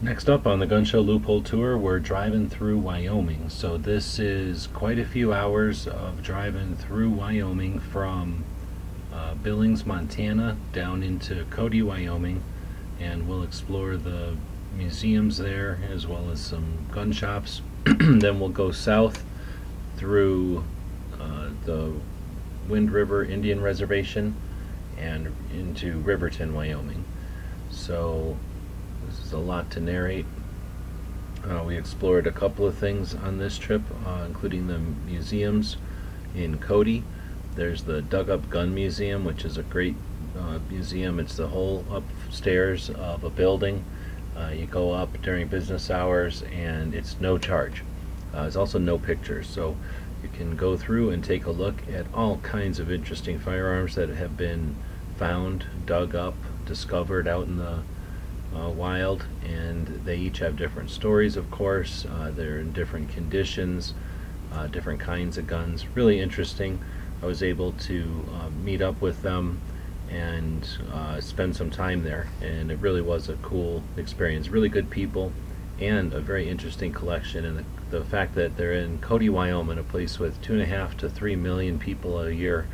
Next up on the Gun Show Loophole Tour, we're driving through Wyoming. So this is quite a few hours of driving through Wyoming from Billings, Montana down into Cody, Wyoming, and we'll explore the museums there as well as some gun shops. Then we'll go south through the Wind River Indian Reservation and into Riverton, Wyoming. So this is a lot to narrate. We explored a couple of things on this trip, including the museums in Cody. There's the Dug Up Gun Museum, which is a great museum. It's the whole upstairs of a building. You go up during business hours and it's no charge. There's also no pictures, so you can go through and take a look at all kinds of interesting firearms that have been found, dug up, discovered out in the wild, and they each have different stories, of course. They're in different conditions, different kinds of guns. Really interesting. I was able to meet up with them and spend some time there, and it really was a cool experience. Really good people and a very interesting collection, and the fact that they're in Cody, Wyoming, a place with 2.5 to 3 million people a year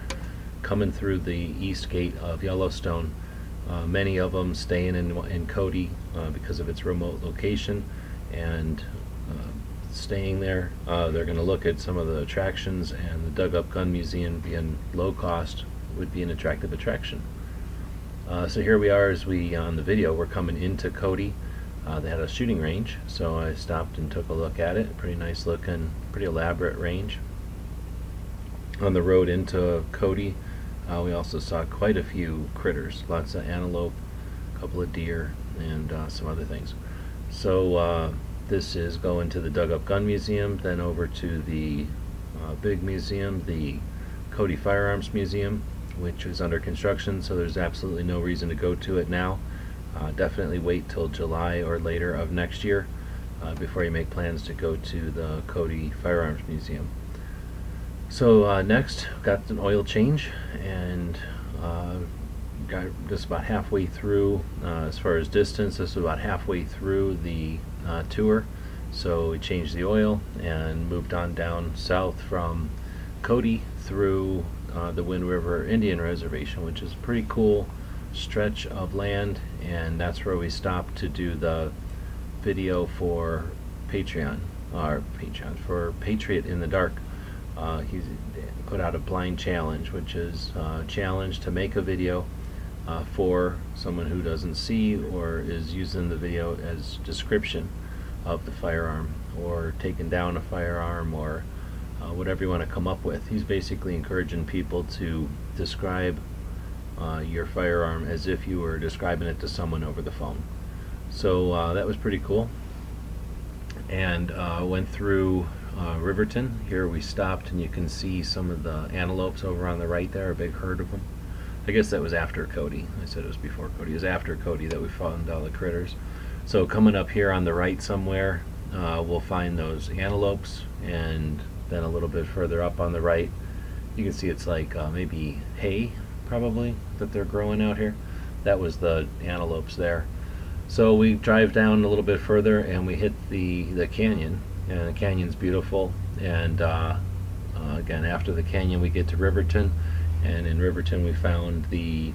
coming through the east gate of Yellowstone. Many of them staying in Cody because of its remote location, and staying there. They're going to look at some of the attractions, and the Dug Up Gun Museum, being low cost, would be an attractive attraction. So here we are as we, on the video, we're coming into Cody. They had a shooting range, so I stopped and took a look at it. Pretty nice looking, pretty elaborate range. On the road into Cody, we also saw quite a few critters, lots of antelope, a couple of deer, and some other things. So this is going to the Dug Up Gun Museum, then over to the big museum, the Cody Firearms Museum, which is under construction, so there's absolutely no reason to go to it now. Definitely wait till July or later of next year before you make plans to go to the Cody Firearms Museum. So next, got an oil change, and got just about halfway through. As far as distance, this was about halfway through the tour, so we changed the oil and moved on down south from Cody through the Wind River Indian Reservation, which is a pretty cool stretch of land, and that's where we stopped to do the video for Patreon, for Patriot in the Dark. He put out a blind challenge, which is a challenge to make a video for someone who doesn't see or is using the video as description of the firearm, or taking down a firearm, or whatever you want to come up with. He's basically encouraging people to describe your firearm as if you were describing it to someone over the phone. So that was pretty cool. And went through Riverton. Here we stopped, and you can see some of the antelopes over on the right there, a big herd of them. I guess that was after Cody. I said it was before Cody. It was after Cody that we found all the critters. So coming up here on the right somewhere, we'll find those antelopes, and then a little bit further up on the right, you can see it's like maybe hay, probably, that they're growing out here. That was the antelopes there. So we drive down a little bit further, and we hit the canyon, and the canyon's beautiful. And again, after the canyon we get to Riverton, and in Riverton we found the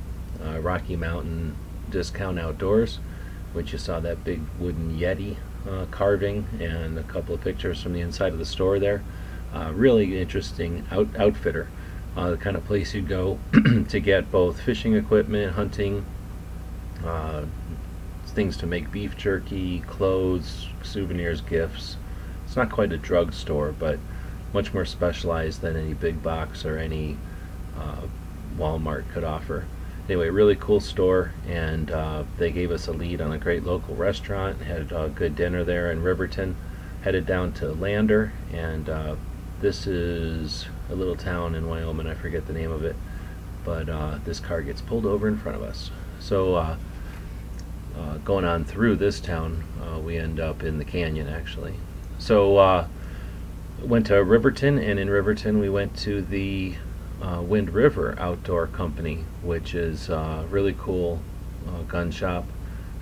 Rocky Mountain Discount Outdoors, which you saw that big wooden Yeti carving, and a couple of pictures from the inside of the store there. Really interesting outfitter, the kind of place you'd go to get both fishing equipment, hunting, things to make beef jerky, clothes, souvenirs, gifts. It's not quite a drugstore, but much more specialized than any big box or any Walmart could offer. Anyway, really cool store, and they gave us a lead on a great local restaurant. Had a good dinner there in Riverton. Headed down to Lander, and this is a little town in Wyoming, I forget the name of it, but this car gets pulled over in front of us. So going on through this town, we end up in the canyon, actually. So went to Riverton, and in Riverton we went to the Wind River Outdoor Company, which is a really cool gun shop.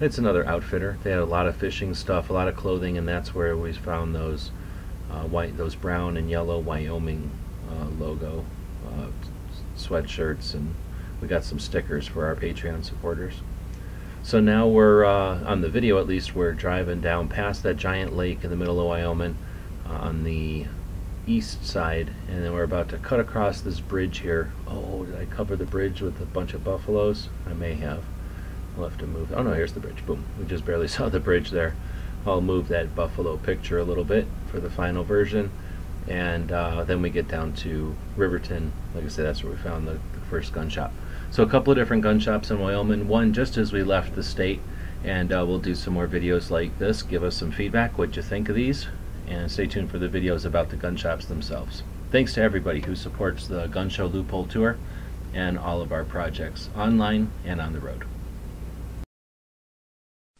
It's another outfitter. They had a lot of fishing stuff, a lot of clothing, and that's where we found those those brown and yellow Wyoming logo sweatshirts, and we got some stickers for our Patreon supporters. So now we're, on the video at least, we're driving down past that giant lake in the middle of Wyoming on the east side, and then we're about to cut across this bridge here. Oh, did I cover the bridge with a bunch of buffaloes? I may have. I'll have to move. Oh no, here's the bridge. Boom. We just barely saw the bridge there. I'll move that buffalo picture a little bit for the final version, and then we get down to Riverton. Like I said, that's where we found the first gun shop. So a couple of different gun shops in Wyoming, one just as we left the state, and we'll do some more videos like this. Give us some feedback, what you think of these, and stay tuned for the videos about the gun shops themselves. Thanks to everybody who supports the Gun Show Loophole Tour and all of our projects online and on the road.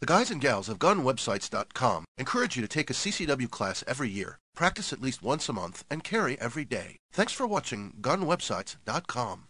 The guys and gals of GunWebsites.com encourage you to take a CCW class every year, practice at least once a month, and carry every day. Thanks for watching GunWebsites.com.